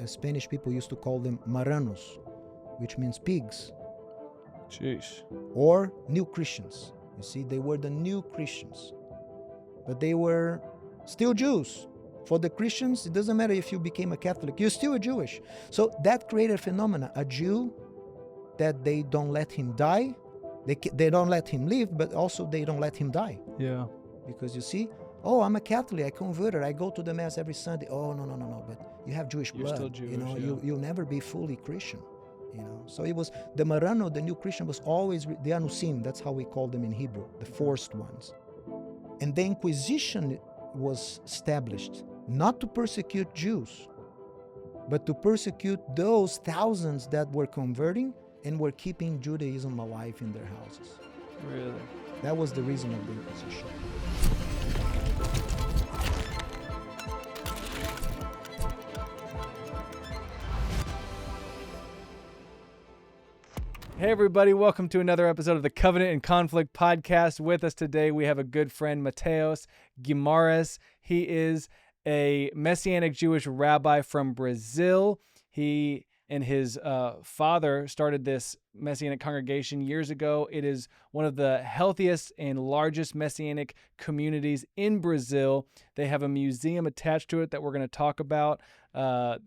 Spanish people used to call them marranos, which means pigs. Jeez. Or new Christians. You see, they were the new Christians. But they were still Jews. For the Christians, it doesn't matter if you became a Catholic, you're still a Jewish. So that created a phenomenon, a Jew that they don't let him die, they don't let him live, but also they don't let him die. Yeah. Because you see, oh, I'm a Catholic, I converted, I go to the Mass every Sunday. Oh, no, but you have Jewish You're blood. still Jewish, you know, yeah. you'll never be fully Christian. So it was, the Marrano, the new Christian, was always the Anusim, that's how we call them in Hebrew, the forced ones. And the Inquisition was established not to persecute Jews, but to persecute those thousands that were converting and were keeping Judaism alive in their houses. Really? That was the reason of the Inquisition. Hey everybody, welcome to another episode of the Covenant and Conflict podcast. With us today, we have a good friend, Matheus Guimarães. He is a Messianic Jewish rabbi from Brazil. He and his father started this Messianic congregation years ago. It is one of the healthiest and largest Messianic communities in Brazil. They have a museum attached to it that we're going to talk about the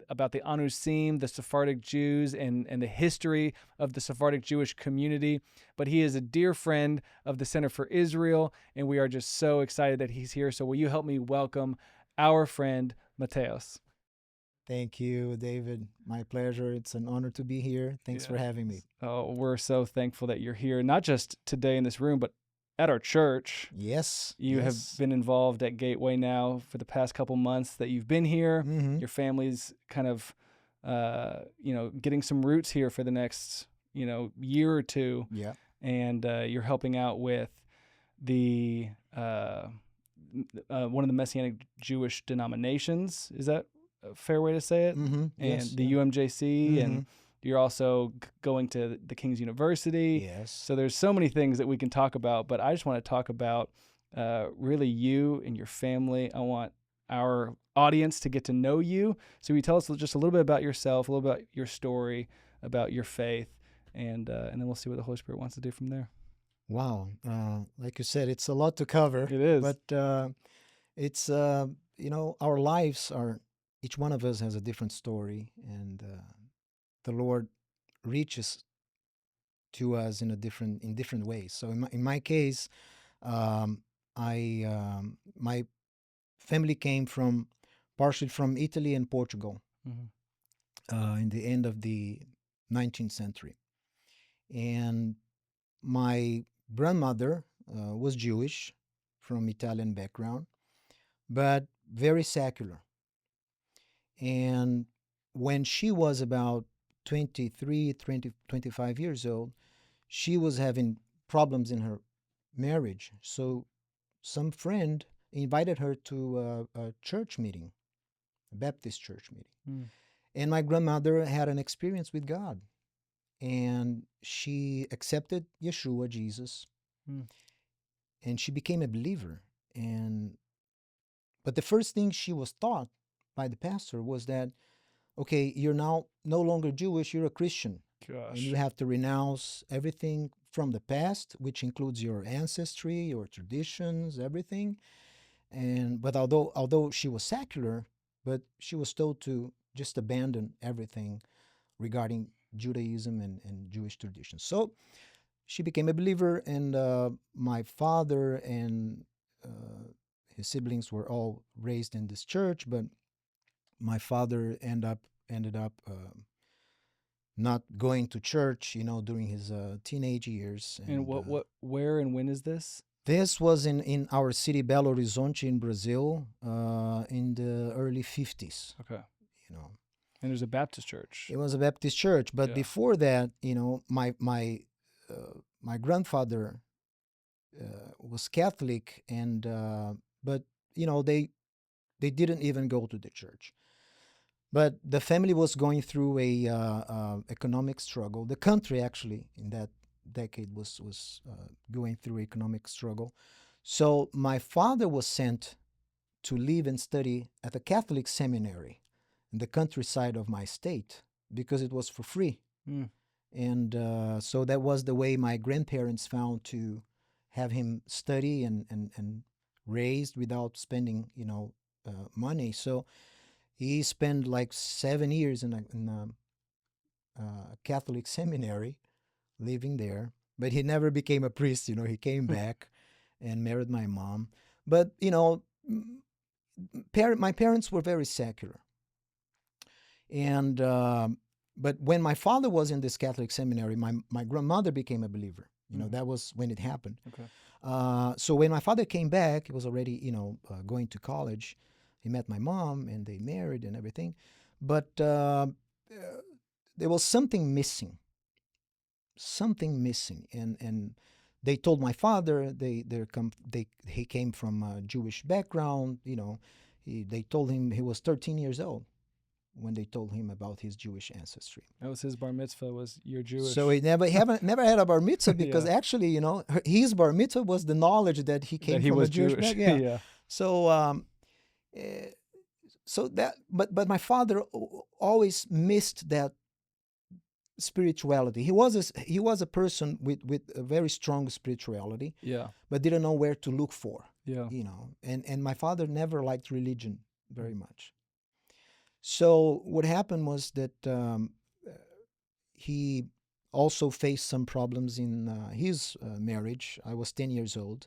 Anusim, the Sephardic Jews, and the history of the Sephardic Jewish community. But he is a dear friend of the Center for Israel, and we are just so excited that he's here. So will you help me welcome our friend, Matheus? Thank you, David. My pleasure. It's an honor to be here. Thanks for having me. Oh, we're so thankful that you're here, not just today in this room, but at our church. Yes. You have been involved at Gateway now for the past couple months that you've been here. Mm-hmm. Your family's kind of, getting some roots here for the next, year or two. Yeah. And you're helping out with the one of the Messianic Jewish denominations. Is that a fair way to say it? Mm-hmm. And Yes, the UMJC, Mm-hmm. and you're also going to the King's University. Yes. So there's so many things that we can talk about, but I just want to talk about really you and your family. I want our audience to get to know you. So you tell us just a little bit about yourself, a little bit about your story, about your faith, and then we'll see what the Holy Spirit wants to do from there. Wow. Like you said, it's a lot to cover. It is. But it's, our lives are, each one of us has a different story, and the Lord reaches to us in different ways. So in my case, my family came partially from Italy and Portugal in the end of the 19th century, and my grandmother was Jewish from Italian background, but very secular. And when she was about 25 years old, she was having problems in her marriage. So some friend invited her to a church meeting, a Baptist church meeting. And my grandmother had an experience with God. And she accepted Yeshua, Jesus, and she became a believer. But the first thing she was taught by the pastor was that, okay, you're now no longer Jewish, you're a Christian. Gosh. And you have to renounce everything from the past, which includes your ancestry, your traditions, everything. But although she was secular, but she was told to just abandon everything regarding Judaism and Jewish traditions. So she became a believer, and my father and his siblings were all raised in this church, but my father ended up not going to church, during his teenage years. And where and when is this? This was in our city, Belo Horizonte, in Brazil, in the early 50s. Okay. And there's a Baptist church. It was a Baptist church, but before that, my grandfather was Catholic, and but they didn't even go to the church. But the family was going through a economic struggle. The country actually in that decade was going through economic struggle. So my father was sent to live and study at a Catholic seminary in the countryside of my state because it was for free. Mm. And so that was the way my grandparents found to have him study and raised without spending, money. So he spent like 7 years in a Catholic seminary, living there. But he never became a priest. He came back and married my mom. But my parents were very secular. And but when my father was in this Catholic seminary, my grandmother became a believer. That was when it happened. Okay. So when my father came back, he was already going to college. He met my mom and they married and everything. But there was something missing. And they told my father he came from a Jewish background. They told him he was 13 years old when they told him about his Jewish ancestry. That was his bar mitzvah, was you're Jewish. So he never had a bar mitzvah because actually, his bar mitzvah was the knowledge that he came from a Jewish background. Yeah. So but my father always missed that spirituality. He was a person with a very strong spirituality. Yeah. But didn't know where to look for. Yeah. And my father never liked religion very much. So what happened was that he also faced some problems in his marriage. I was 10 years old.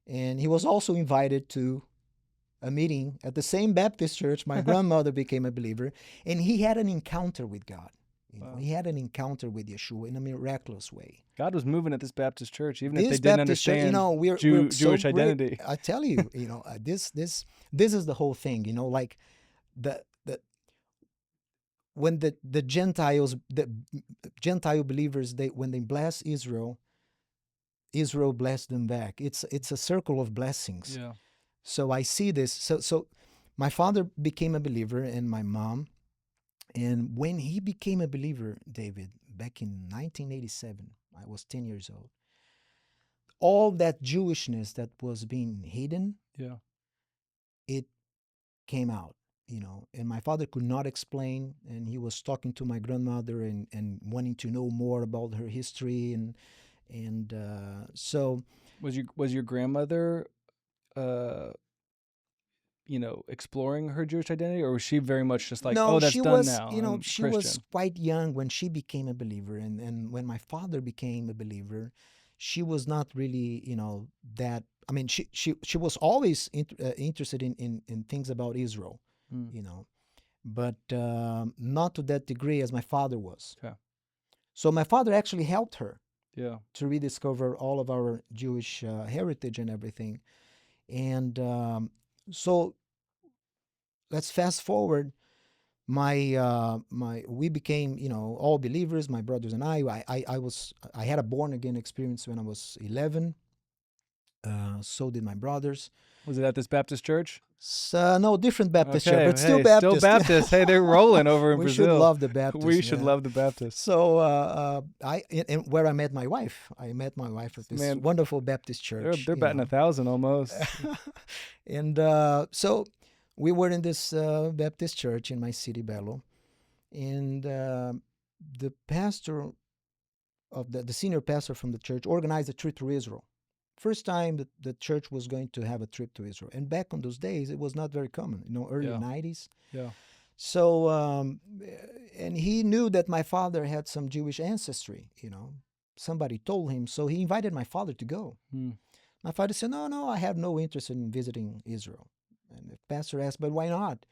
And he was also invited to a meeting at the same Baptist church. My grandmother became a believer. And he had an encounter with God. Wow. He had an encounter with Yeshua in a miraculous way. God was moving at this Baptist church, even if they didn't Baptist understand church, we're Jewish so identity. I tell you, this is the whole thing. Like the when the Gentiles, the Gentile believers, when they bless Israel blessed them back. It's a circle of blessings. Yeah. So I see this. So my father became a believer, and my mom. And when he became a believer, David, back in 1987, I was 10 years old. All that Jewishness that was being hidden, it came out, and my father could not explain, and he was talking to my grandmother and wanting to know more about her history, and so was your grandmother exploring her Jewish identity, or was she very much just like, no, that's she done was, now? she was quite young when she became a believer, and when my father became a believer, she was not really, that. I mean, she was always interested in things about Israel, but not to that degree as my father was. Okay. So my father actually helped her, yeah, to rediscover all of our Jewish heritage and everything, and so let's fast forward. We became all believers, my brothers and I had a born again experience when I was 11. So did my brothers. Was it at this Baptist church? No, different Baptist church, but still Baptist. Still Baptist. Hey, they're rolling over in we Brazil. We should love the Baptist. We should love the Baptist. So and where I met my wife. I met my wife at this wonderful Baptist church. They're batting 1,000 almost. And so we were in this Baptist church in my city, Belo, and the pastor of the senior pastor from the church organized a trip to Israel. First time that the church was going to have a trip to Israel. And back on those days, it was not very common, early 90s. Yeah. So, and he knew that my father had some Jewish ancestry, Somebody told him, so he invited my father to go. My father said, no, I have no interest in visiting Israel. And the pastor asked, but why not?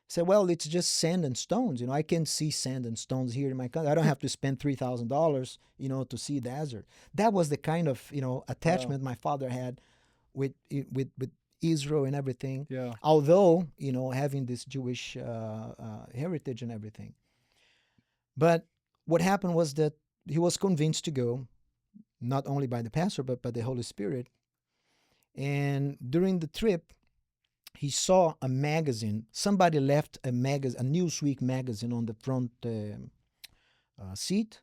He said, well, it's just sand and stones. I can see sand and stones here in my country. I don't have to spend $3,000, to see the desert. That was the kind of, attachment my father had with Israel and everything. Yeah. Although, having this Jewish heritage and everything. But what happened was that he was convinced to go, not only by the pastor, but by the Holy Spirit. And during the trip, he saw a magazine. Somebody left a Newsweek magazine on the front seat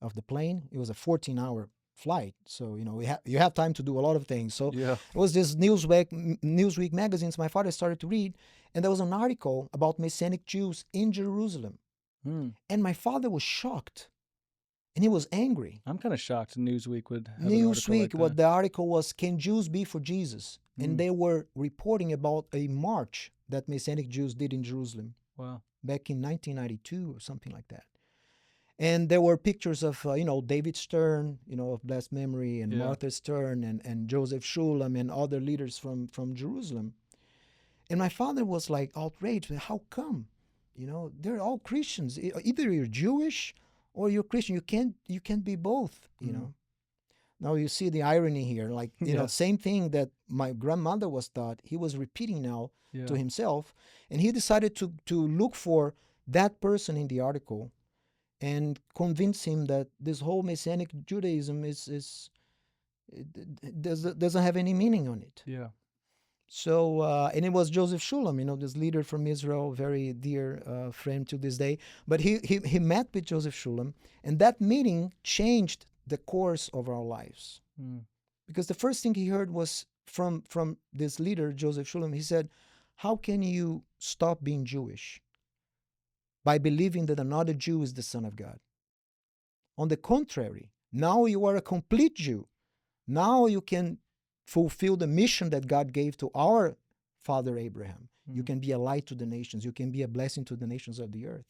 of the plane. It was a 14-hour flight. So you have time to do a lot of things. So Yeah. it was this Newsweek magazines my father started to read, and there was an article about Messianic Jews in Jerusalem, and my father was shocked, and he was angry. I'm kind of shocked Newsweek would have an article like Newsweek, what that. the article was, can Jews be for Jesus? And they were reporting about a march that Messianic Jews did in Jerusalem Wow. back in 1992 or something like that. And there were pictures of, David Stern, of blessed memory, and Yeah. Martha Stern, and Joseph Shulam, and other leaders from Jerusalem. And my father was like outraged. How come? They're all Christians. Either you're Jewish or you're Christian. You can't be both. Now you see the irony here. Like Yeah. same thing that my grandmother was taught. He was repeating now Yeah. to himself, and he decided to look for that person in the article and convince him that this whole Messianic Judaism doesn't have any meaning on it. Yeah. So, and it was Joseph Shulam, this leader from Israel, very dear friend to this day. But he met with Joseph Shulam, and that meeting changed the course of our lives. Because the first thing he heard was from this leader, Joseph Shulam. He said, how can you stop being Jewish? By believing that another Jew is the Son of God. On the contrary, now you are a complete Jew. Now you can fulfill the mission that God gave to our father Abraham. You can be a light to the nations. You can be a blessing to the nations of the earth.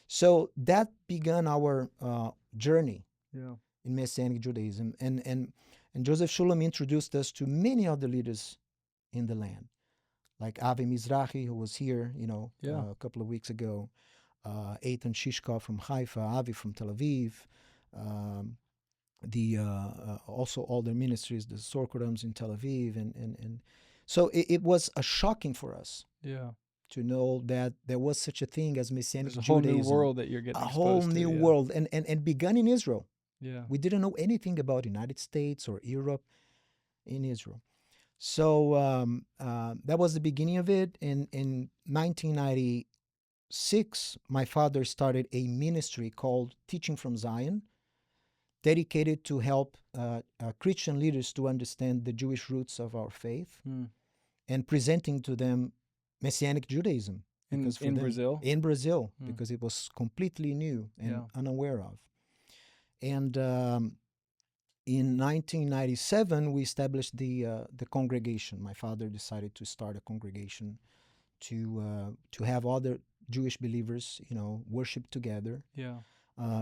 So that began our journey in Messianic Judaism. And Joseph Shulam introduced us to many other leaders in the land, like Avi Mizrahi, who was here, a couple of weeks ago, Eitan Shishkov from Haifa, Avi from Tel Aviv, also all their ministries, the Sorkurams in Tel Aviv, and so it was shocking for us. Yeah. To know that there was such a thing as Messianic There's a whole Judaism, new world that you're getting a exposed whole to, new world, and begun in Israel. Yeah. We didn't know anything about United States or Europe in Israel. So that was the beginning of it. In 1996, my father started a ministry called Teaching from Zion, dedicated to help Christian leaders to understand the Jewish roots of our faith and presenting to them Messianic Judaism. In Brazil? In Brazil, because it was completely new and unaware of. And in 1997, we established the congregation. My father decided to start a congregation to have other Jewish believers, worship together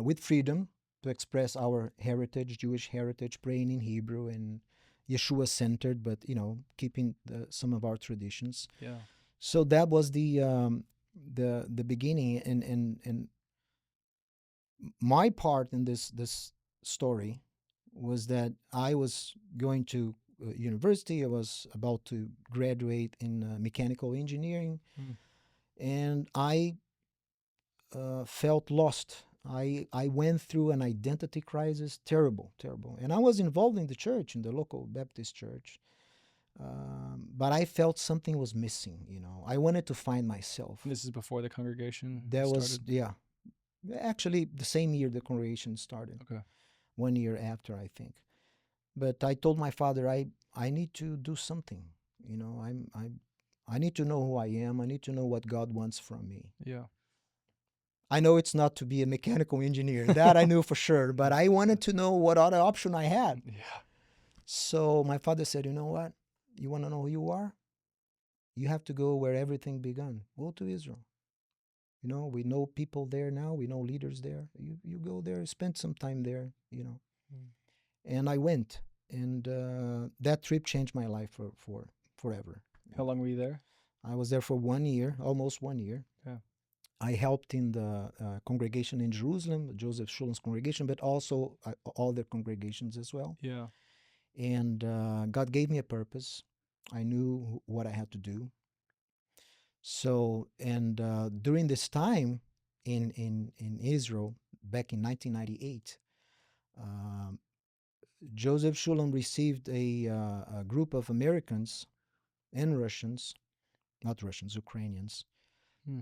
with freedom to express our heritage, Jewish heritage, praying in Hebrew and Yeshua-centered, but keeping some of our traditions. Yeah. So that was the beginning, and my part in this story was that I was going to university. I was about to graduate in mechanical engineering, and I felt lost. I went through an identity crisis, terrible. And I was involved in the church, in the local Baptist church. But I felt something was missing, I wanted to find myself. This is before the congregation started? Actually, the same year the congregation started. Okay. 1 year after, I think. But I told my father, I need to do something. I need to know who I am. I need to know what God wants from me. Yeah. I know it's not to be a mechanical engineer. That I knew for sure. But I wanted to know what other option I had. Yeah. So my father said, you know what? You want to know who you are? You have to go where everything began. Go to Israel. We know people there now. We know leaders there. You go there, spend some time there, And I went. And that trip changed my life for forever. How long were you there? I was there for 1 year, almost 1 year. Yeah. I helped in the congregation in Jerusalem, Joseph Shulam's congregation, but also all their congregations as well. Yeah. And God gave me a purpose. I knew what I had to do. So, and during this time in Israel, back in 1998, Joseph Shulam received a group of Americans and Russians, not Russians, Ukrainians,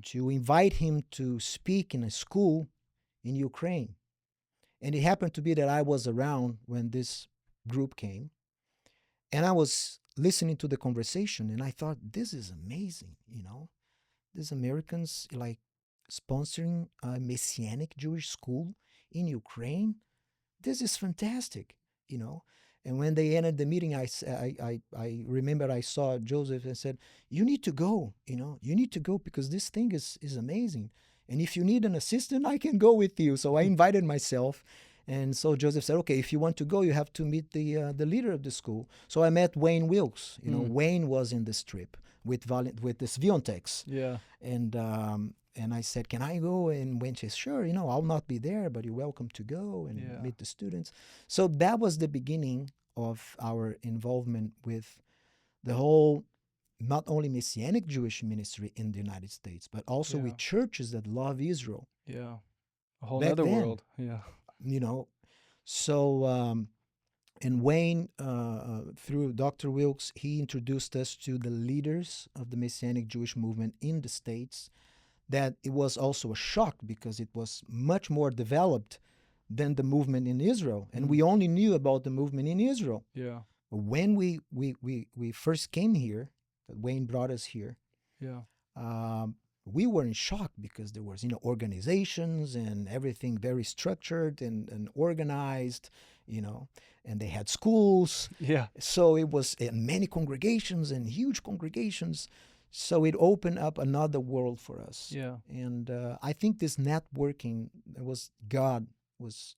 to invite him to speak in a school in Ukraine. And it happened to be that I was around when this group came, and I was listening to the conversation, and I thought, this is amazing, these Americans like sponsoring a Messianic Jewish school in Ukraine. This is fantastic, you know. And when they ended the meeting, I remember I saw Joseph and said, "You need to go, you need to go because this thing is amazing. And if you need an assistant, I can go with you." So I invited myself. And so Joseph said, "Okay, if you want to go, you have to meet the leader of the school." So I met Wayne Wilkes. Wayne was in this trip with this Viontex. Yeah. And I said, "Can I go?" And Wayne says, "Sure, I'll not be there, but you're welcome to go and meet the students." So that was the beginning of our involvement with the whole, not only Messianic Jewish ministry in the United States, but also with churches that love Israel. Yeah. A whole Back other then, world. Yeah. So, and Wayne, through Dr. Wilkes, he introduced us to the leaders of the Messianic Jewish movement in the States. That it was also a shock because it was much more developed than the movement in Israel. And we only knew about the movement in Israel. Yeah. When we first came here, Wayne brought us here, we were in shock because there was, organizations and everything very structured and organized, and they had schools. Yeah. So it was many congregations and huge congregations. So it opened up another world for us. Yeah. And I think this networking God was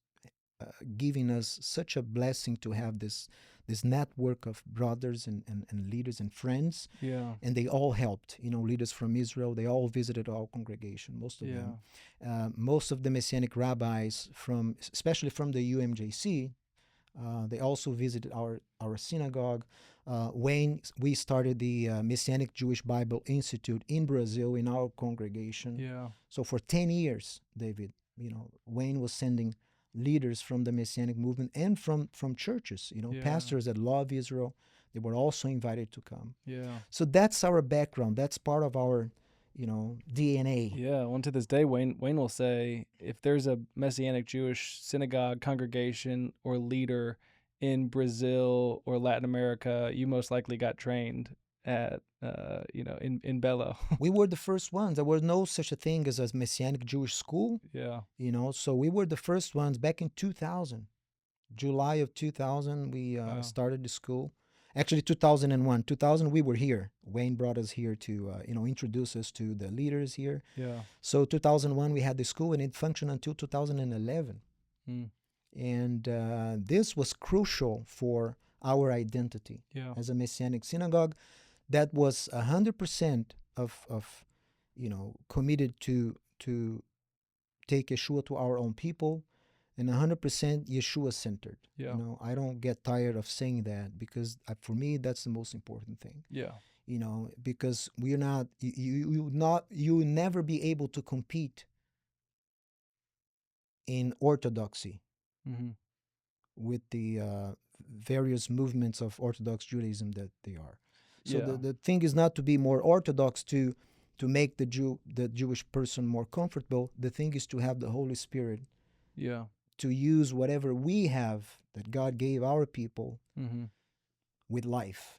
giving us such a blessing to have this network of brothers and leaders and friends. Yeah. And they all helped, leaders from Israel. They all visited our congregation, most of them. Most of the Messianic rabbis, especially from the UMJC, they also visited our synagogue. We started the Messianic Jewish Bible Institute in Brazil in our congregation. Yeah. So for 10 years, David, Wayne was sending leaders from the Messianic movement and from churches, pastors that love Israel. They were also invited to come. Yeah. So that's our background. That's part of our, DNA. Yeah. Well, to this day, Wayne will say, if there's a Messianic Jewish synagogue, congregation, or leader in Brazil or Latin America, you most likely got trained at, in Belo. We were the first ones. There was no such a thing as a Messianic Jewish school. Yeah. So we were the first ones back in 2000. July of 2000, we started the school. Actually, 2001. 2000, we were here. Wayne brought us here to, introduce us to the leaders here. Yeah. So 2001, we had the school, and it functioned until 2011. And this was crucial for our identity as a Messianic synagogue that was 100% of committed to take Yeshua to our own people, and 100% Yeshua-centered. Yeah. I don't get tired of saying that because for me, that's the most important thing. Yeah. Because we're not, you will never be able to compete in orthodoxy with the various movements of Orthodox Judaism that they are. So the thing is not to be more orthodox to make the Jewish person more comfortable. The thing is to have the Holy Spirit. Yeah. To use whatever we have that God gave our people with life,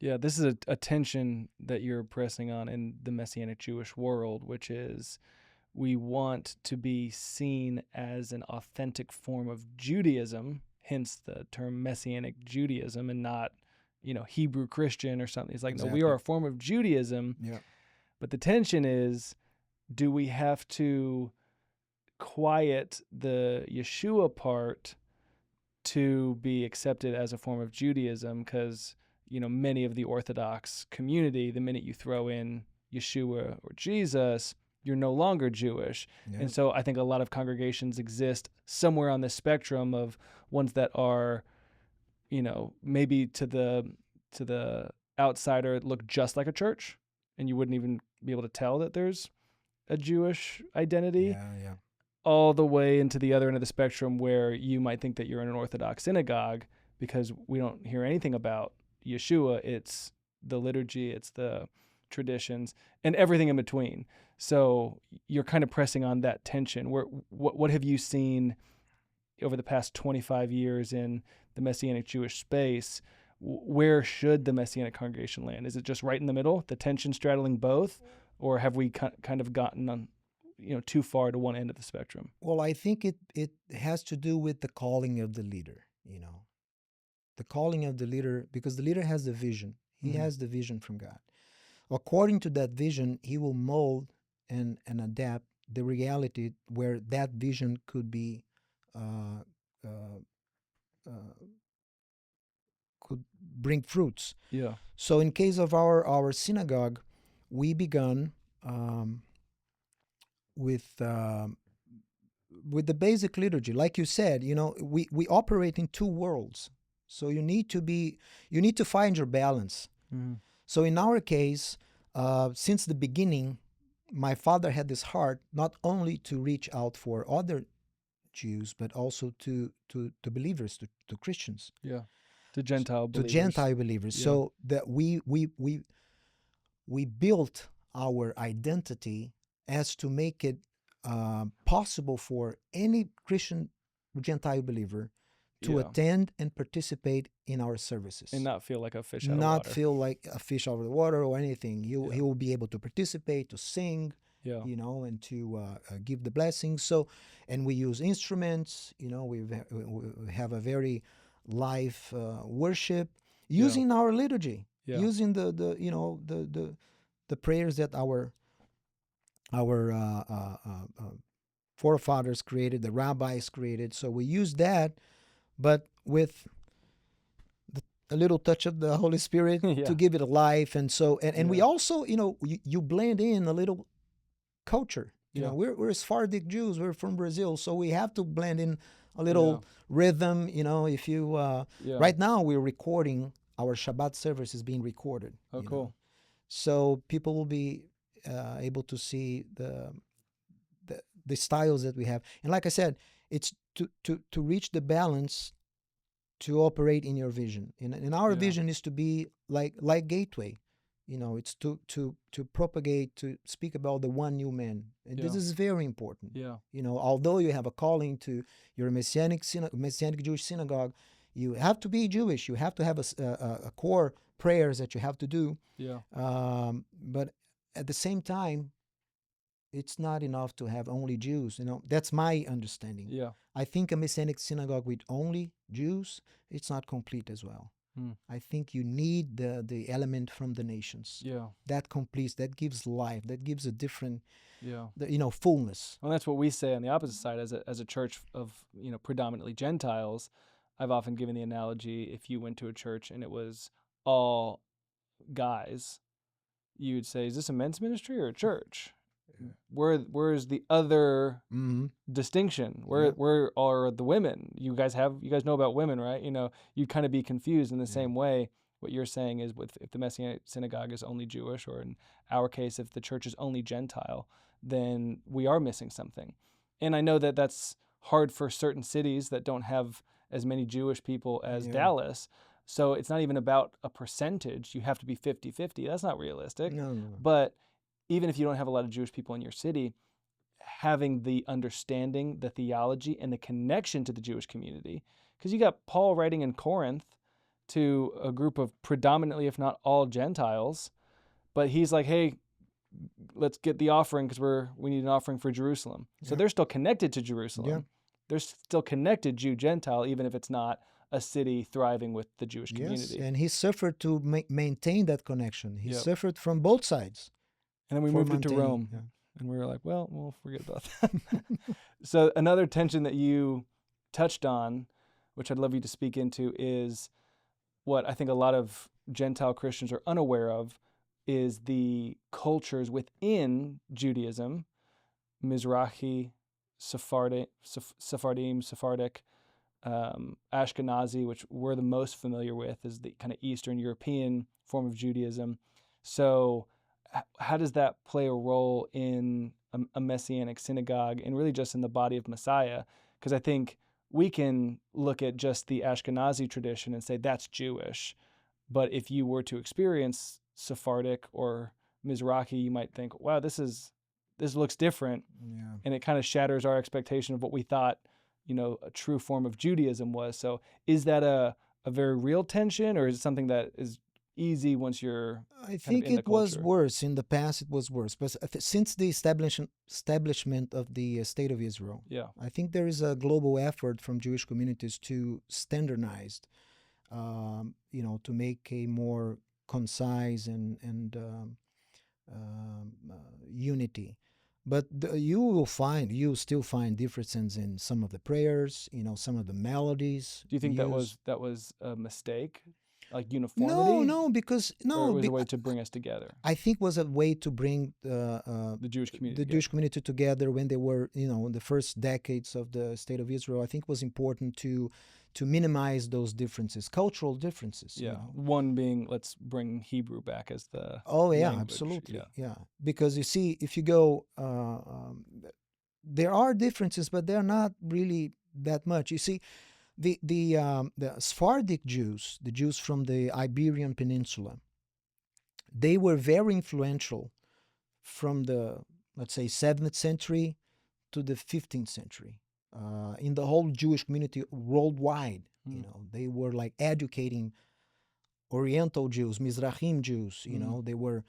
Yeah, this is a tension that you're pressing on in the Messianic Jewish world, which is we want to be seen as an authentic form of Judaism, hence the term Messianic Judaism, and not, Hebrew Christian or something. It's like, exactly. No, we are a form of Judaism. Yeah. But the tension is, do we have to quiet the Yeshua part to be accepted as a form of Judaism? Because, many of the Orthodox community, the minute you throw in Yeshua or Jesus, you're no longer Jewish. Yeah. And so I think a lot of congregations exist somewhere on the spectrum of ones that are, maybe to the outsider look just like a church, and you wouldn't even be able to tell that there's a Jewish identity. Yeah. All the way into the other end of the spectrum where you might think that you're in an Orthodox synagogue because we don't hear anything about Yeshua. It's the liturgy, it's the traditions, and everything in between. So you're kind of pressing on that tension. What have you seen over the past 25 years in the Messianic Jewish space, where should the Messianic congregation land? Is it just right in the middle, the tension straddling both, or have we kind of gotten on, too far to one end of the spectrum? Well, I think it has to do with the calling of the leader, the calling of the leader, because the leader has the vision. He has the vision from God. According to that vision, he will mold and adapt the reality where that vision could be could bring fruits. Yeah. So in case of our synagogue, we begun with the basic liturgy. Like you said, we operate in two worlds. So you need to find your balance. Mm-hmm. So in our case, since the beginning, my father had this heart not only to reach out for other Jews, but also to believers, to Christians. Yeah. To Gentile believers. To Gentile believers. Yeah. So that we built our identity as to make it possible for any Christian Gentile believer to attend and participate in our services. And not feel like a fish out of water. Not feel like a fish out of the water or anything. He will be able to participate, to sing, and to give the blessings. So, and we use instruments, we have a very live worship using our liturgy, using the prayers that our forefathers created, the rabbis created. So we use that, but with a little touch of the Holy Spirit to give it a life. And so, and we also, you blend in a little culture. We're Sephardic Jews. We're from Brazil, so we have to blend in a little rhythm. If you right now we're recording our Shabbat service is being recorded. Oh, cool. So people will be able to see the styles that we have. And like I said, it's to reach the balance, to operate in your vision. And our vision is to be like Gateway. It's to propagate, to speak about the one new man. And this is very important. Yeah. Although you have a calling to your Messianic Jewish synagogue, you have to be Jewish. You have to have a core prayers that you have to do. Yeah. But at the same time, it's not enough to have only Jews. That's my understanding. Yeah. I think a Messianic synagogue with only Jews, it's not complete as well. I think you need the element from the nations. Yeah. That completes, that gives life, that gives a different, Yeah. Fullness. Well, that's what we say on the opposite side. As a church of predominantly Gentiles, I've often given the analogy: if you went to a church and it was all guys, you would say, "Is this a men's ministry or a church?" Where's the other distinction? Where are the women? You guys know about women, right? You'd kind of be confused in the same way. What you're saying is, if the Messianic synagogue is only Jewish, or in our case, if the church is only Gentile, then we are missing something. And I know that that's hard for certain cities that don't have as many Jewish people as Dallas. So it's not even about a percentage. You have to be 50-50. That's not realistic. No. But even if you don't have a lot of Jewish people in your city, having the understanding, the theology, and the connection to the Jewish community, because you got Paul writing in Corinth to a group of predominantly, if not all, Gentiles, but he's like, hey, let's get the offering because we need an offering for Jerusalem. So they're still connected to Jerusalem. Yeah. They're still connected Jew-Gentile, even if it's not a city thriving with the Jewish community. Yes, and he suffered to maintain that connection. He suffered from both sides. And then we moved it to Rome, and we were like, well, we'll forget about that. So another tension that you touched on, which I'd love you to speak into, is what I think a lot of Gentile Christians are unaware of, is the cultures within Judaism, Mizrahi, Sephardim, Sephardic, Ashkenazi, which we're the most familiar with, is the kind of Eastern European form of Judaism. So how does that play a role in a Messianic synagogue and really just in the body of Messiah? Because I think we can look at just the Ashkenazi tradition and say that's Jewish. But if you were to experience Sephardic or Mizrahi, you might think, wow, this looks different. Yeah. And it kind of shatters our expectation of what we thought a true form of Judaism was. So is that a very real tension, or is it something that is easy once you're I kind of think in the it was culture? worse in the past. It was worse, but since the establishment of the State of Israel, Yeah. I think there is a global effort from Jewish communities to standardize, to make a more concise and unity. But you still find differences in some of the prayers, some of the melodies Do you think that used. was a mistake, like No, uniformity, no, because or it no, was a way to bring us together, I think was a way to bring the Jewish community the together? Jewish community together when they were, in the first decades of the State of Israel. I think was important to minimize those differences, cultural differences. Yeah. One being, let's bring Hebrew back as the Oh yeah, language. absolutely. Yeah. Yeah, because you see, if you go, there are differences, but they're not really that much. You see, the Sephardic Jews, the Jews from the Iberian Peninsula, they were very influential from the, let's say, 7th century to the 15th century in the whole Jewish community worldwide. They were like educating Oriental Jews, Mizrahim Jews. They were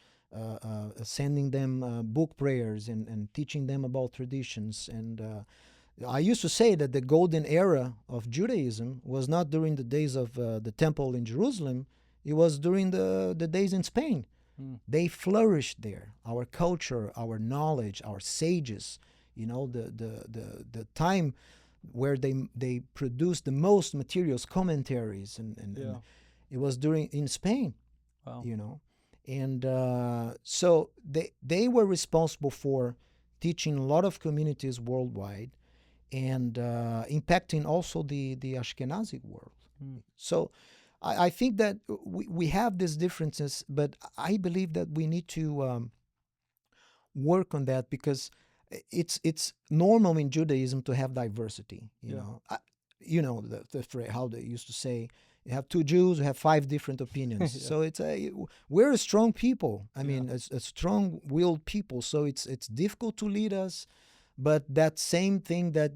sending them book prayers and teaching them about traditions. And I used to say that the golden era of Judaism was not during the days of the temple in Jerusalem. It was during the days in Spain. They flourished there. Our culture, our knowledge, our sages, the time where they produced the most materials, commentaries, and it was in Spain. Wow. And so they were responsible for teaching a lot of communities worldwide and impacting also the Ashkenazi world. So I think that we have these differences, but I believe that we need to work on that because it's normal in Judaism to have diversity. How they used to say, you have two Jews who have 5 different opinions. Yeah. So we're a strong people. I mean, a strong-willed people. So it's difficult to lead us, but that same thing that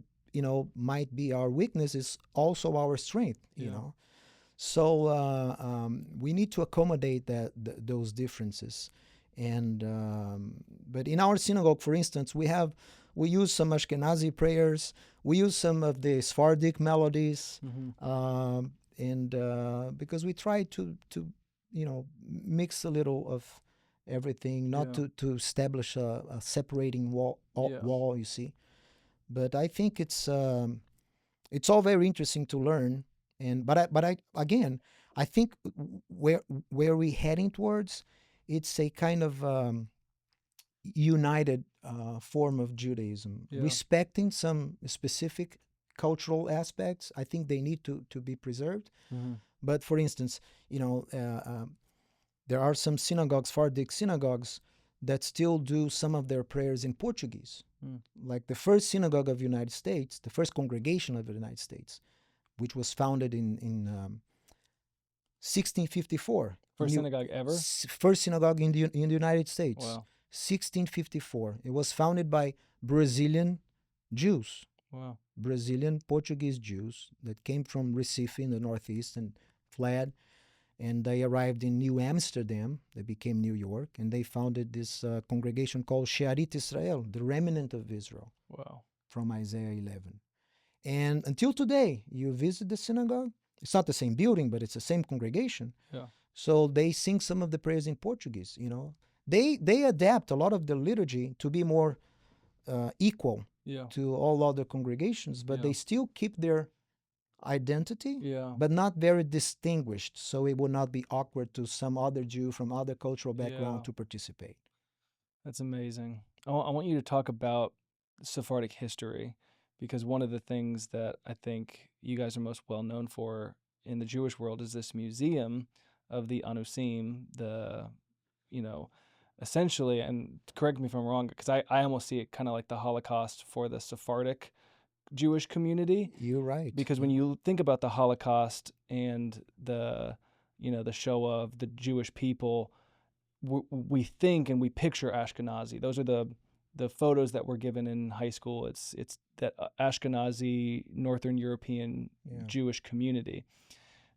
might be our weakness is also our strength. So we need to accommodate those differences. And but in our synagogue, for instance, we use some Ashkenazi prayers. We use some of the Sephardic melodies, and because we try to mix a little of everything, not to establish a separating wall. You see, but I think it's all very interesting to learn. But I again, I think where we heading towards, it's a kind of united form of Judaism, respecting some specific cultural aspects. I think they need to be preserved. But for instance, there are some synagogues, Sephardic synagogues, that still do some of their prayers in Portuguese. Like the first synagogue of the United States, the first congregation of the United States, which was founded in 1654. First synagogue ever? First synagogue in the United States. Wow. 1654. It was founded by Brazilian Jews. Wow. Brazilian Portuguese Jews that came from Recife in the Northeast and fled. And they arrived in New Amsterdam. They became New York. And they founded this congregation called Shearit Israel, the remnant of Israel. Wow. From Isaiah 11. And until today, you visit the synagogue. It's not the same building, but it's the same congregation. Yeah. So they sing some of the prayers in Portuguese. They adapt a lot of the liturgy to be more equal to all other congregations, but they still keep their identity, but not very distinguished. So it will not be awkward to some other Jew from other cultural background to participate. That's amazing. I want you to talk about Sephardic history, because one of the things that I think you guys are most well known for in the Jewish world is this museum of the Anusim, essentially, and correct me if I'm wrong, because I almost see it kind of like the Holocaust for the Sephardic Jewish community. You're right. Because when you think about the Holocaust and the Shoah of the Jewish people, we think and we picture Ashkenazi. Those are the the photos that were given in high school, it's that Ashkenazi Northern European Jewish community.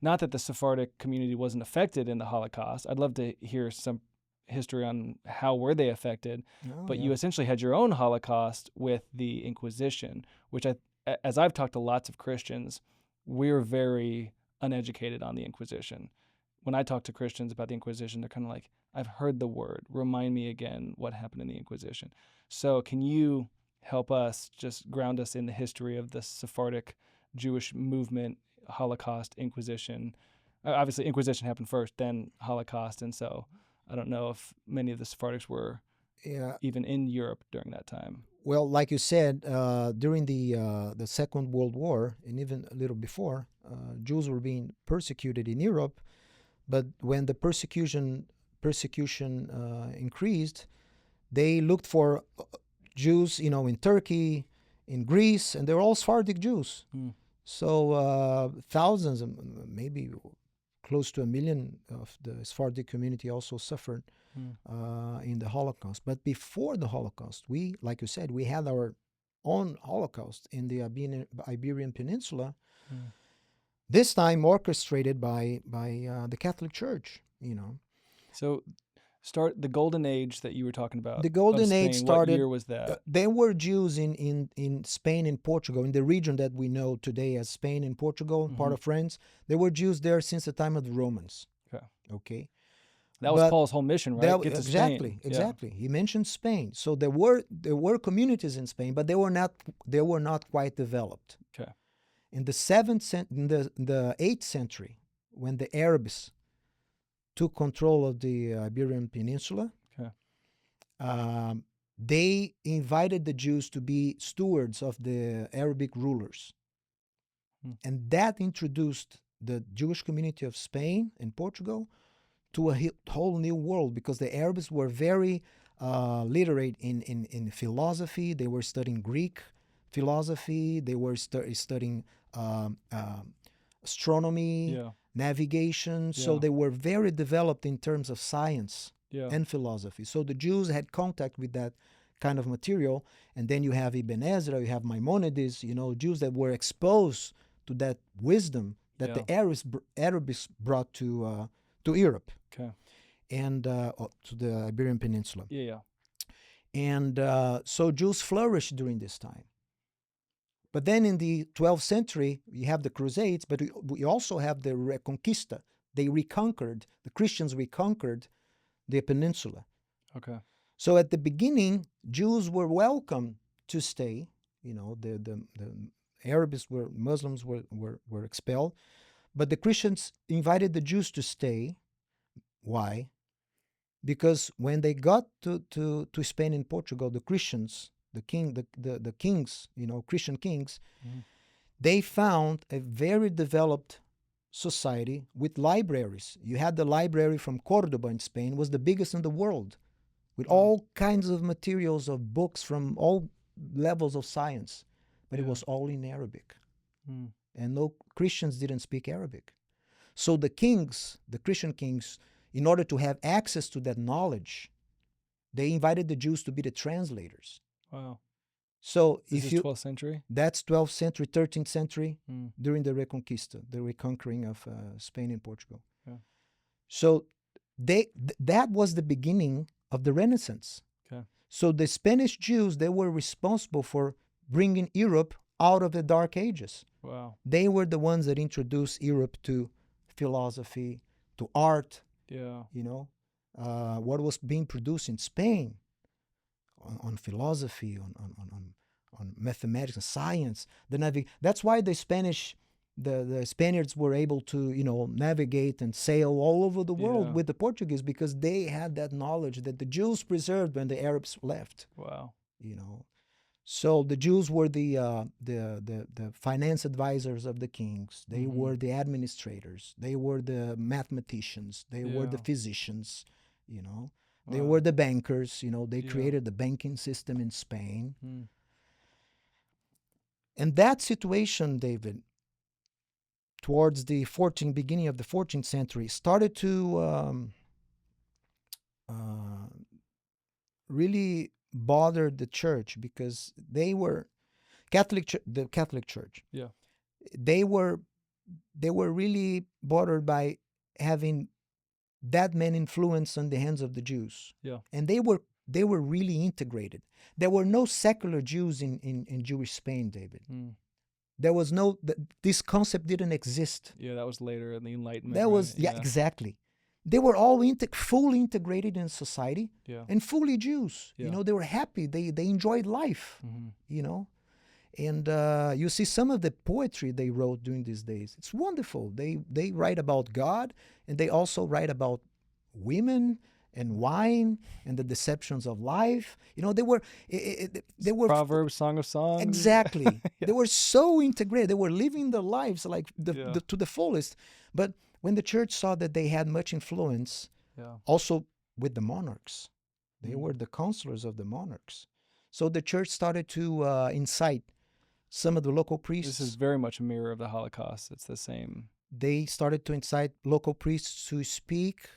Not that the Sephardic community wasn't affected in the Holocaust. I'd love to hear some history on how were they affected, but you essentially had your own Holocaust with the Inquisition, which as I've talked to lots of Christians, we're very uneducated on the Inquisition. When I talk to Christians about the Inquisition, they're kind of like, I've heard the word. Remind me again what happened in the Inquisition. So can you help us, just ground us in the history of the Sephardic Jewish movement, Holocaust, Inquisition? Obviously, Inquisition happened first, then Holocaust. And so I don't know if many of the Sephardics were even in Europe during that time. Well, like you said, during the Second World War, and even a little before, Jews were being persecuted in Europe. But when the persecution increased, they looked for Jews, in Turkey, in Greece, and they're all Sephardic Jews. So thousands, maybe close to 1 million of the Sephardic community also suffered in the Holocaust. But before the Holocaust, we, like you said, we had our own Holocaust in the Iberian Peninsula. This time orchestrated by the Catholic Church, So start the golden age that you were talking about. The golden age started. What year was that? There were Jews in Spain and Portugal, in the region that we know today as Spain and Portugal, part of France. There were Jews there since the time of the Romans. Okay. That was Paul's whole mission, right? Get to Spain. Exactly. He mentioned Spain. So there were communities in Spain, but they were not quite developed. Okay. In the 8th century, when the Arabs took control of the Iberian Peninsula, they invited the Jews to be stewards of the Arabic rulers. And that introduced the Jewish community of Spain and Portugal to a whole new world, because the Arabs were very literate in philosophy. They were studying Greek philosophy. They were studying astronomy, navigation. So they were very developed in terms of science and philosophy. So the Jews had contact with that kind of material. And then you have Ibn Ezra, you have Maimonides, Jews that were exposed to that wisdom that the Arabs brought to Europe and to the Iberian Peninsula. And so Jews flourished during this time. But then in the 12th century, you have the Crusades, but we also have the Reconquista. The Christians reconquered the peninsula. So at the beginning, Jews were welcome to stay. The Muslims were expelled, but the Christians invited the Jews to stay. Why? Because when they got to Spain and Portugal, the Christians, the kings, Christian kings, they found a very developed society with libraries. You had the library from Cordoba in Spain, was the biggest in the world, with all kinds of materials of books from all levels of science, but it was all in Arabic. And no Christians didn't speak Arabic. So the Christian kings, in order to have access to that knowledge, they invited the Jews to be the translators. Wow. So This is 12th century? That's 12th century, 13th century, during the Reconquista, the reconquering of Spain and Portugal. So that was the beginning of the Renaissance. So the Spanish Jews, they were responsible for bringing Europe out of the Dark Ages. Wow. They were the ones that introduced Europe to philosophy, to art. What was being produced in Spain on philosophy, on mathematics and science. That's why the Spaniards were able to navigate and sail all over the world with the Portuguese, because they had that knowledge that the Jews preserved when the Arabs left. Wow. So the Jews were the finance advisors of the kings. They were the administrators. They were the mathematicians. They were the physicians. They were the bankers. They created the banking system in Spain. And that situation, David, towards the beginning of the 14th century, started to really bothered the church because they were the Catholic Church. Yeah. They were really bothered by having that many influence on the hands of the Jews. Yeah. And they were really integrated. There were no secular Jews in Jewish Spain, David. Mm. There was this concept didn't exist. Yeah, that was later in the Enlightenment. That was, right? Exactly. They were all fully integrated in society and fully Jews. Yeah. They were happy. They enjoyed life, And you see some of the poetry they wrote during these days. It's wonderful. They write about God, and they also write about women and wine and the deceptions of life. They were Proverbs, Song of Songs. Exactly. They were so integrated. They were living their lives like to the fullest. But when the church saw that they had much influence, also with the monarchs, they were the counselors of the monarchs. So the church started to incite some of the local priests. This is very much a mirror of the Holocaust. It's the same. They started to incite local priests to speak,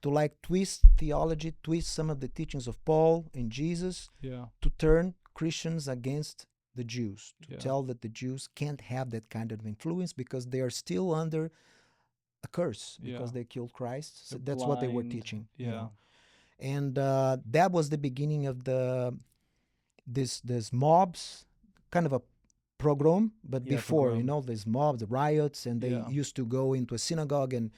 to twist theology, twist some of the teachings of Paul and Jesus, to turn Christians against the Jews, to tell that the Jews can't have that kind of influence because they are still under a curse because they killed Christ. So that's what they were teaching. And that was the beginning of this mobs, kind of a pogrom, but before, pogrom. These mobs, the riots, and they used to go into a synagogue and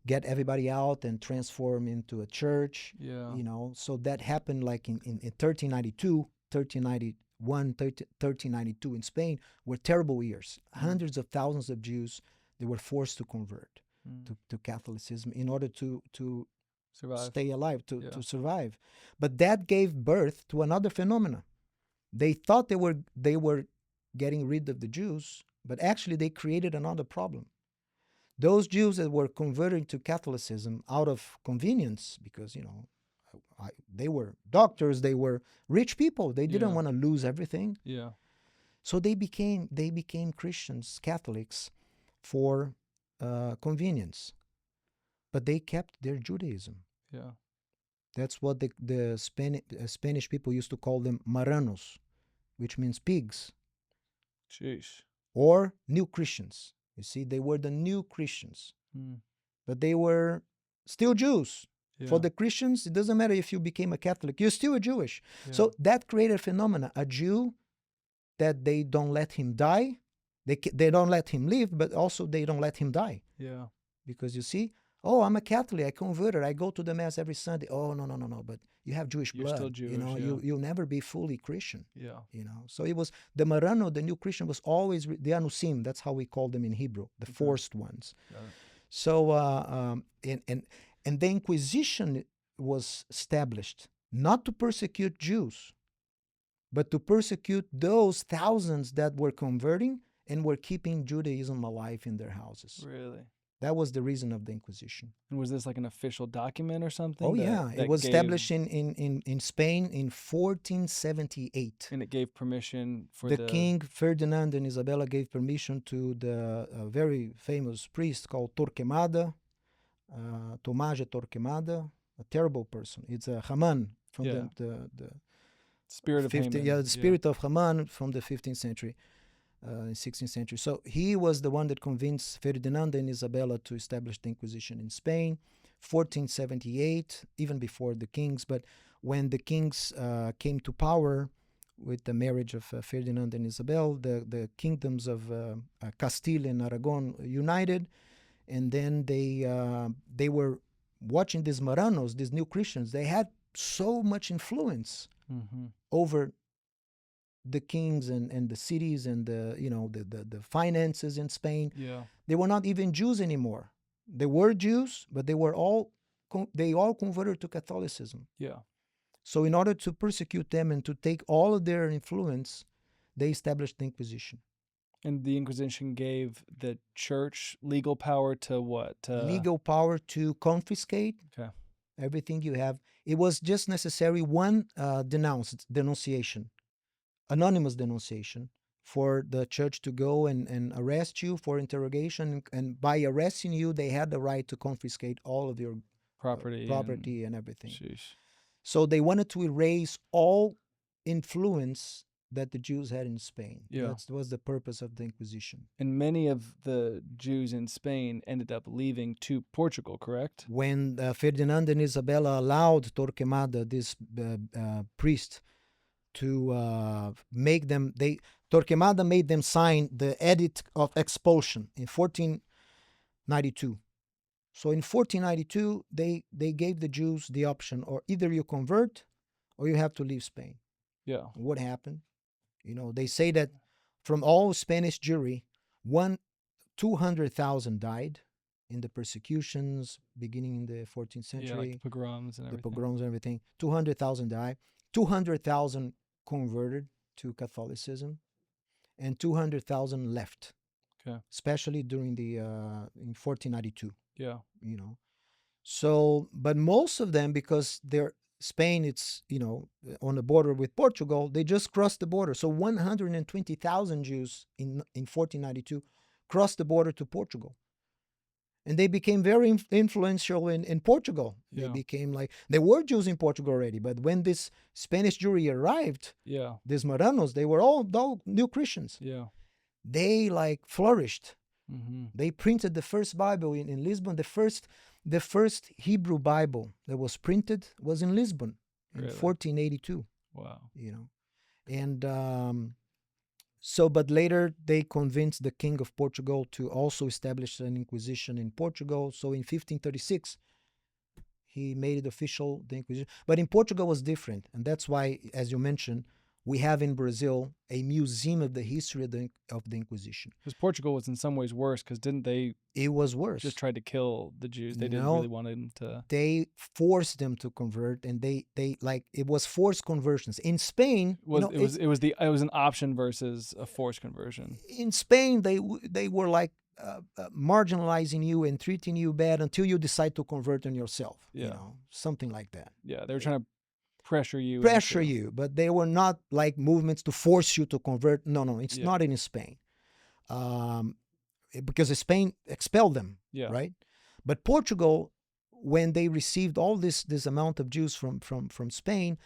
get everybody out and transform into a church. So that happened like in 1392, 1391, 1392 in Spain were terrible years. Hundreds of thousands of Jews, they were forced to convert to Catholicism in order to stay alive, to survive. But that gave birth to another phenomena. They thought they were getting rid of the Jews, but actually they created another problem. Those Jews that were converting to Catholicism out of convenience, because they were doctors, they were rich people, they didn't want to lose everything. So they became Christians, Catholics, for convenience, but they kept their Judaism. That's what the Spanish people used to call them marranos, which means pigs. Sheesh. Or new Christians. You see, they were the new Christians. But they were still Jews. For the Christians, it doesn't matter if you became a Catholic, you're still a Jewish. So that created a phenomena, a Jew that they don't let him die. They don't let him live, but also they don't let him die. Because you see, oh, I'm a Catholic, I converted, I go to the Mass every Sunday. Oh, no, but you have Jewish blood. Still Jewish, you'll never be fully Christian. Yeah. So it was, the Marrano, the new Christian, was always, the Anusim, that's how we call them in Hebrew, the forced ones. So, and the Inquisition was established not to persecute Jews, but to persecute those thousands that were converting and were keeping Judaism alive in their houses. Really? That was the reason of the Inquisition. And was this like an official document or something? Oh, it was established in Spain in 1478. And it gave permission for the King Ferdinand and Isabella gave permission to the very famous priest called Torquemada, Tomás Torquemada, a terrible person. It's a Haman from the spirit of Haman. The spirit of Haman from the 15th century. 16th century. So he was the one that convinced Ferdinand and Isabella to establish the Inquisition in Spain, 1478, even before the kings. But when the kings came to power with the marriage of Ferdinand and Isabel, the kingdoms of Castile and Aragon united, and then they were watching these Marranos, these new Christians. They had so much influence over the kings and the cities and the finances in Spain. They were not even Jews anymore. They were Jews, but they all converted to Catholicism. So in order to persecute them and to take all of their influence, they established the Inquisition. And the Inquisition gave the church legal power to what? Legal power to confiscate everything you have. It was just necessary one denunciation. Anonymous denunciation for the church to go and arrest you for interrogation, and by arresting you, they had the right to confiscate all of your property and everything. Sheesh. So they wanted to erase all influence that the Jews had in Spain. Yeah. That was the purpose of the Inquisition. And many of the Jews in Spain ended up leaving to Portugal, correct? When Ferdinand and Isabella allowed Torquemada, this priest, to make them, Torquemada made them sign the Edict of Expulsion in 1492. So in 1492, they gave the Jews the option, or either you convert or you have to leave Spain. Yeah. What happened? They say that from all Spanish Jewry, 200,000 died in the persecutions beginning in the 14th century. Yeah, like the pogroms and everything. The pogroms and everything. 200,000 died. 200,000 converted to Catholicism, and 200,000 left. Okay. Especially during the in 1492. Yeah. So, but most of them, because Spain, it's on the border with Portugal, they just crossed the border. So 120,000 Jews in 1492 crossed the border to Portugal, and they became very influential in Portugal. Yeah. They became there were Jews in Portugal already, but when this Spanish Jewry arrived, these Marranos, they were all new Christians. Yeah. They flourished. Mm-hmm. They printed the first Bible in Lisbon. The first Hebrew Bible that was printed was in Lisbon in 1482. Wow. And but later they convinced the King of Portugal to also establish an Inquisition in Portugal. So in 1536, he made it official, the Inquisition. But in Portugal was different. And that's why, as you mentioned, we have in Brazil a museum of the history of the Inquisition. Because Portugal was in some ways worse, because didn't they? It was worse. Just tried to kill the Jews. They didn't really want them to. They forced them to convert, and they it was forced conversions. In Spain, it was an option versus a forced conversion. In Spain, they were marginalizing you and treating you bad until you decide to convert on yourself. Yeah. Something like that. Yeah, they were trying to pressure you, but they were not like movements to force you to convert. No, it's not in Spain, because Spain expelled them, right? But Portugal, when they received all this amount of Jews from Spain,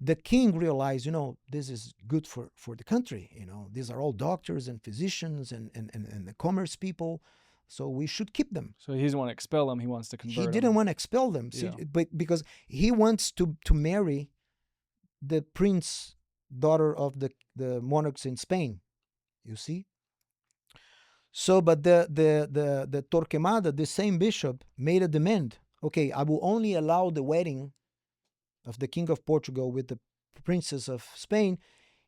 the king realized, this is good for the country. These are all doctors and physicians and the commerce people, so we should keep them. So he doesn't want to expel them. He wants to convert them. He didn't want to expel them, but because he wants to marry the prince daughter of the monarchs in Spain, you see. So, but the Torquemada, the same bishop, made a demand. Okay, I will only allow the wedding of the King of Portugal with the princess of Spain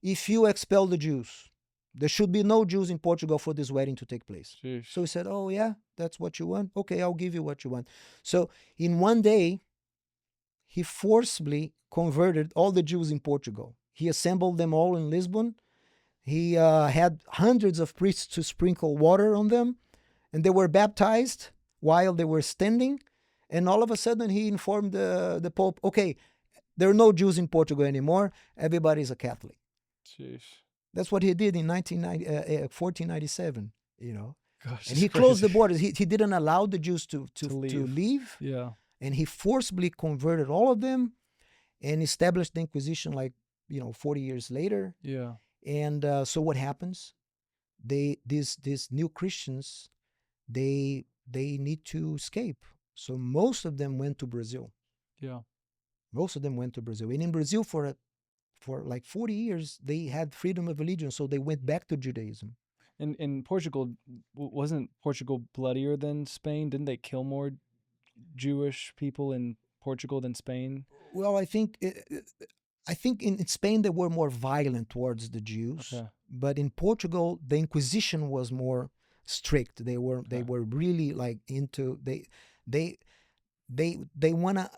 if you expel the Jews. There should be no Jews in Portugal for this wedding to take place. Sheesh. So he said, oh yeah, that's what you want? Okay, I'll give you what you want. So in one day, he forcibly converted all the Jews in Portugal. He assembled them all in Lisbon. He had hundreds of priests to sprinkle water on them, and they were baptized while they were standing. And all of a sudden, he informed the Pope, okay, there are no Jews in Portugal anymore. Everybody's a Catholic. Jeez. That's what he did in 1497, Gosh, and he closed the borders. He didn't allow the Jews to leave. Yeah. And he forcibly converted all of them and established the Inquisition 40 years later. Yeah. And so what happens? These new Christians, they need to escape. So most of them went to Brazil. Yeah. Most of them went to Brazil. And in Brazil for 40 years, they had freedom of religion. So they went back to Judaism. And in Portugal, wasn't Portugal bloodier than Spain? Didn't they kill more Jewish people in Portugal than Spain? Well, I think in Spain they were more violent towards the Jews, but in Portugal the Inquisition was more strict. They were really into they want to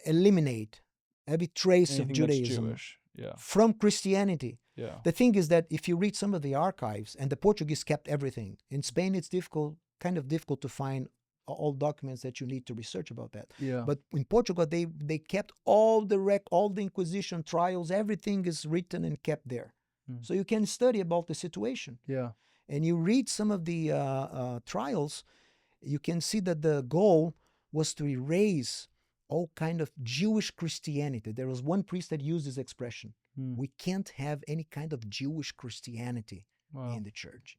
eliminate every trace Anything of Judaism Jewish. Yeah. from Christianity. Yeah. The thing is that if you read some of the archives, and the Portuguese kept everything. In Spain, it's kind of difficult to find all documents that you need to research about that. Yeah. But in Portugal, they kept all the Inquisition trials. Everything is written and kept there, so you can study about the situation. Yeah. And you read some of the trials, you can see that the goal was to erase all kind of Jewish Christianity. There was one priest that used this expression. Mm. We can't have any kind of Jewish Christianity Wow. in the church,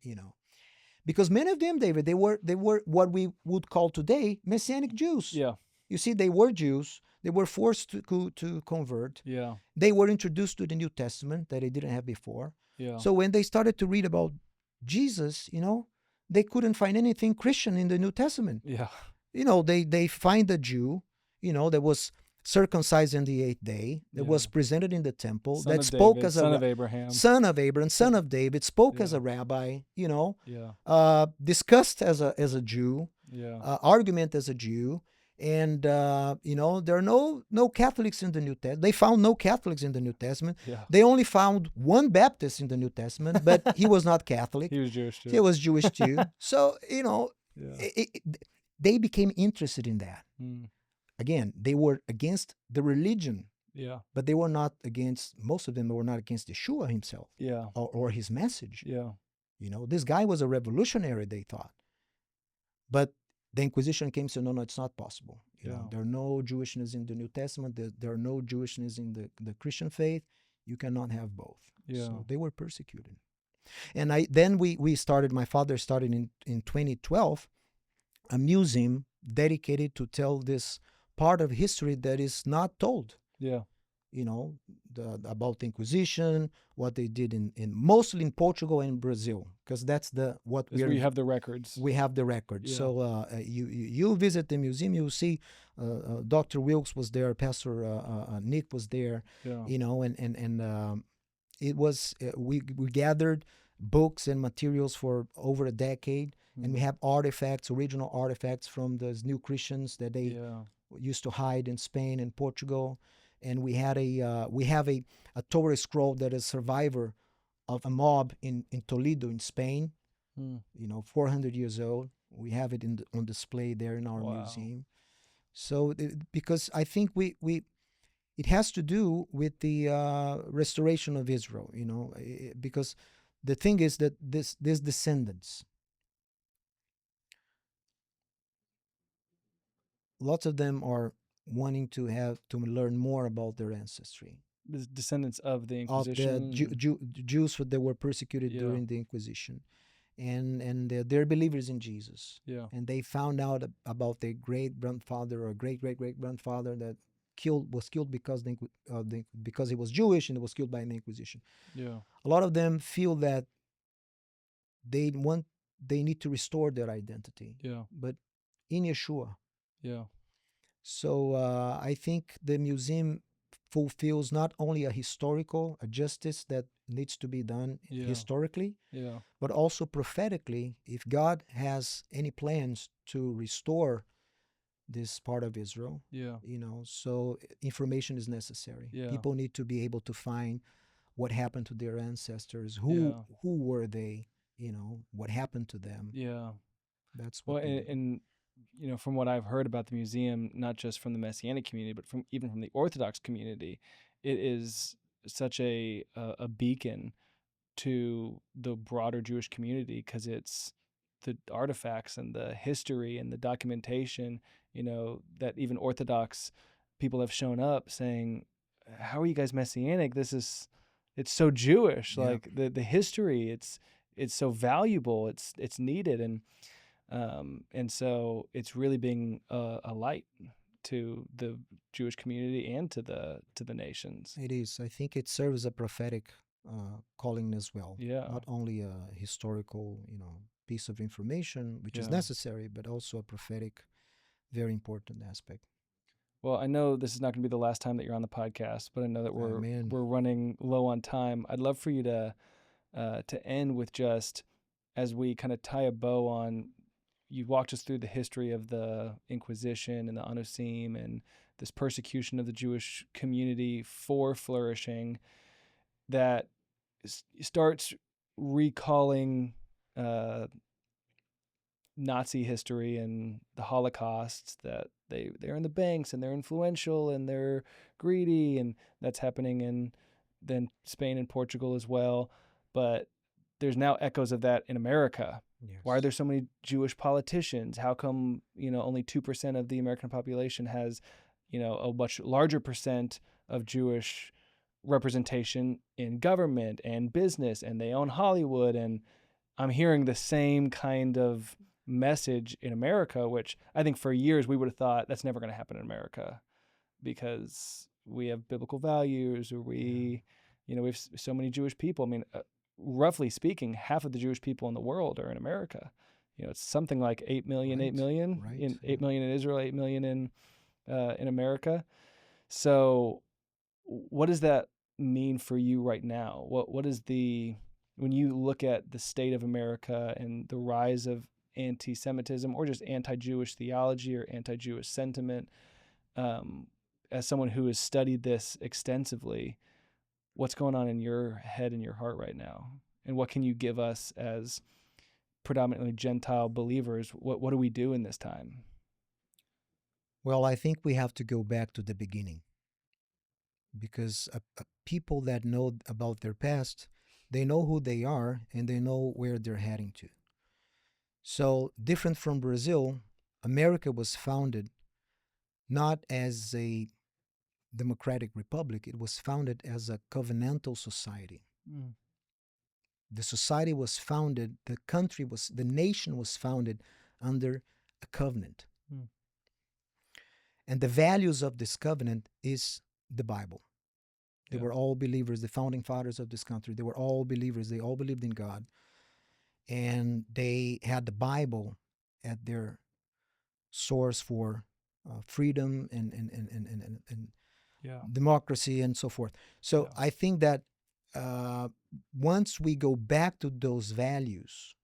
because many of them, David, they were what we would call today Messianic Jews. Yeah. You see, they were Jews. They were forced to convert. Yeah. They were introduced to the New Testament that they didn't have before. Yeah. So when they started to read about Jesus, they couldn't find anything Christian in the New Testament. Yeah. They find a Jew, that was circumcised in the 8th day, that was presented in the temple, Son that of spoke David, as son of Abraham, son of Abraham, son of David, spoke as a rabbi, Yeah. discussed as a Jew, Yeah. argument as a Jew. And there are no Catholics in the New Testament. They found no Catholics in the New Testament. Yeah. They only found one Baptist in the New Testament, but he was not Catholic. He was Jewish too. He was Jewish too. So Yeah. they became interested in that. Mm. Again, they were against the religion, Yeah. but they were not against. Most of them were not against Yeshua himself, Yeah. or his message. Yeah. This guy was a revolutionary, they thought. But the Inquisition came and said, no, it's not possible. There are no Jewishness in the New Testament. There are no Jewishness in the Christian faith. You cannot have both. Yeah. So they were persecuted. And my father started in 2012, a museum dedicated to tell this part of history that is not told. Yeah. About the Inquisition, what they did in mostly in Portugal and Brazil, because that's we have the records. We have the records. Yeah. So you visit the museum, you'll see Dr. Wilkes was there, Pastor Nick was there. Yeah. And it was we gathered books and materials for over a decade, and we have original artifacts from those new Christians that they used to hide in Spain and Portugal. And we have a Torah scroll that is a survivor of a mob in Toledo in Spain, 400 years old. We have it on display there in our museum. So because I think it has to do with the restoration of Israel, because the thing is that these descendants, lots of them are wanting to learn more about their ancestry. The descendants of the Inquisition. Of the Jews that were persecuted during the Inquisition. And they're believers in Jesus. Yeah. And they found out about their great-grandfather or great-great-great-grandfather that was killed because he was Jewish and was killed by an Inquisition. Yeah. A lot of them feel that they need to restore their identity. Yeah. But in Yeshua. Yeah. So I think the museum fulfills not only a justice that needs to be done historically, but also prophetically, if God has any plans to restore this part of Israel, so information is necessary. Yeah. People need to be able to find what happened to their ancestors, who were they, what happened to them. Yeah. That's what and from what I've heard about the museum, not just from the Messianic community, but even from the Orthodox community, it is such a beacon to the broader Jewish community, because it's the artifacts and the history and the documentation, that even Orthodox people have shown up saying, how are you guys Messianic? It's so Jewish. Yeah. Like the history, it's so valuable. It's needed. And so it's really being a light to the Jewish community and to the nations. It is. I think it serves as a prophetic calling as well. Yeah. Not only a historical, piece of information, which is necessary, but also a prophetic, very important aspect. Well, I know this is not going to be the last time that you're on the podcast, but I know that we're running low on time. I'd love for you to end with, just as we kind of tie a bow on, you walked us through the history of the Inquisition and the Anusim and this persecution of the Jewish community for flourishing, that starts recalling Nazi history and the Holocaust, that they're in the banks and they're influential and they're greedy, and that's happening in then Spain and Portugal as well. But there's now echoes of that in America. Yes. Why are there so many Jewish politicians? How come, only 2% of the American population has a much larger percent of Jewish representation in government and business, and they own Hollywood. And I'm hearing the same kind of message in America, which I think for years we would have thought that's never going to happen in America because we have biblical values, or we have so many Jewish people. I mean, roughly speaking, half of the Jewish people in the world are in America. It's something like 8 million, Right. 8 million, Right. 8 million in Israel, 8 million in America. So what does that mean for you right now? What is when you look at the state of America and the rise of anti-Semitism or just anti-Jewish theology or anti-Jewish sentiment, as someone who has studied this extensively, what's going on in your head and your heart right now? And what can you give us as predominantly Gentile believers? What do we do in this time? Well, I think we have to go back to the beginning, because people that know about their past, they know who they are and they know where they're heading to. So, different from Brazil, America was founded not as a democratic republic, it was founded as a covenantal society. Mm. The society was founded, the nation was founded under a covenant. Mm. And the values of this covenant is the Bible. They were all believers, the founding fathers of this country. They were all believers. They all believed in God. And they had the Bible at their source for freedom and democracy and so forth. So I think that once we go back to those values,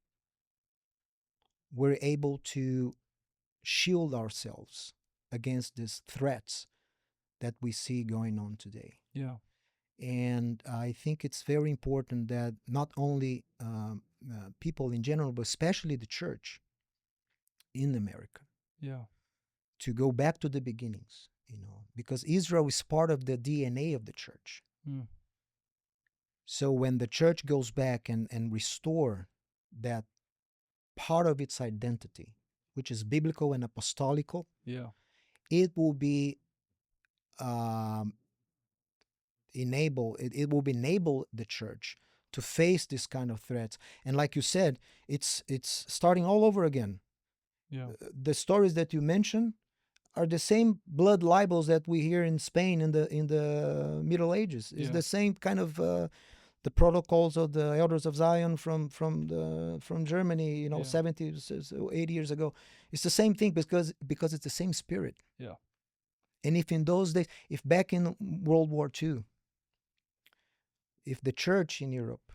we're able to shield ourselves against these threats that we see going on today. Yeah. And I think it's very important that not only people in general, but especially the church in America, to go back to the beginnings, because Israel is part of the DNA of the church. Mm. So when the church goes back and restore that part of its identity, which is biblical and apostolical, it will be it will enable the church to face this kind of threats. And like you said, it's starting all over again. The stories that you mentioned are the same blood libels that we hear in Spain in the Middle Ages. It's the same kind of the protocols of the Elders of Zion from Germany, 70, 80 years ago. It's the same thing because it's the same spirit. And if in those days, if back in World War II, if the church in Europe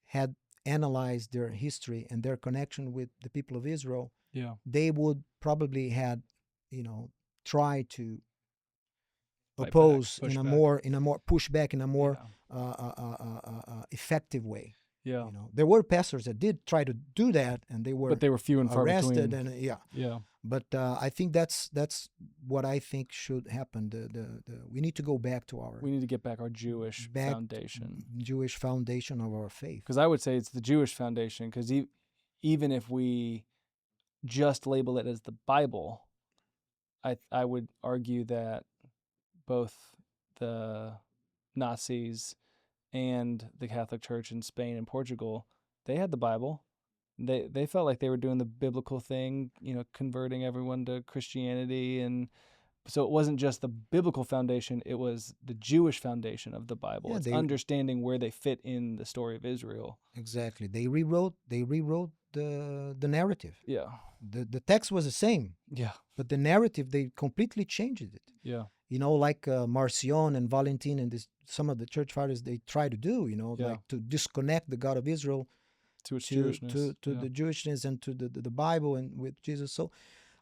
had analyzed their history and their connection with the people of Israel, they would probably had, try to oppose in a more pushback in a more effective way. There were pastors that did try to do that, and they were few and far arrested, between. And But I think that's what I think should happen. We need to go back to we need to get back our Jewish foundation of our faith. Because I would say it's the Jewish foundation. Because even if we just label it as the Bible, I would argue that both the Nazis and the Catholic Church in Spain and Portugal, they had the Bible. They felt like they were doing the biblical thing, converting everyone to Christianity. And so it wasn't just the biblical foundation, it was the Jewish foundation of the Bible. It's understanding where they fit in the story of Israel. Exactly. They rewrote the narrative. The text was the same. But the narrative, they completely changed it. Like Marcion and Valentin and some of the church fathers, they try to do, like to disconnect the God of Israel to its Jewishness. to the Jewishness and to the Bible and with Jesus. So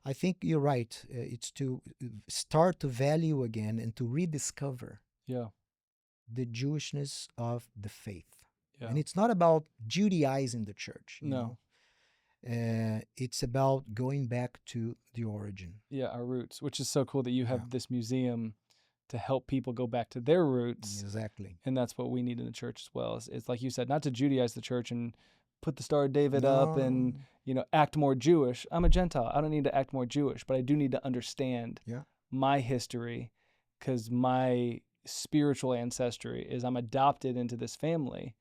I think you're right. It's to start to value again and to rediscover the Jewishness of the faith. And it's not about Judaizing the church. No. It's about going back to the origin. Our roots, which is so cool that you have this museum to help people go back to their roots. Exactly. And that's what we need in the church as well. It's like you said, not to Judaize the church and put the Star of David up and, act more Jewish. I'm a Gentile. I don't need to act more Jewish, but I do need to understand my history, because my spiritual ancestry is I'm adopted into this family.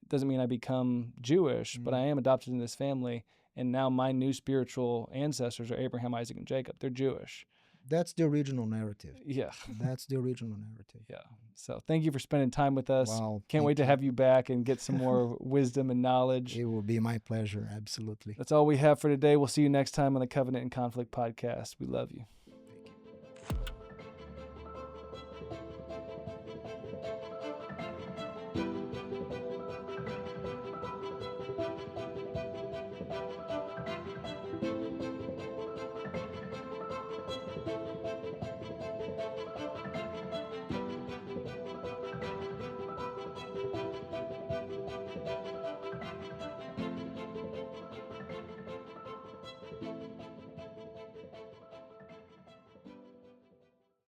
Doesn't mean I become Jewish, but I am adopted in this family. And now my new spiritual ancestors are Abraham, Isaac, and Jacob. They're Jewish. That's the original narrative. Yeah. That's the original narrative. Yeah. So thank you for spending time with us. Wow, Can't wait to you. have you back and get some more wisdom and knowledge. It will be my pleasure. Absolutely. That's all we have for today. We'll see you next time on the Covenant and Conflict podcast. We love you.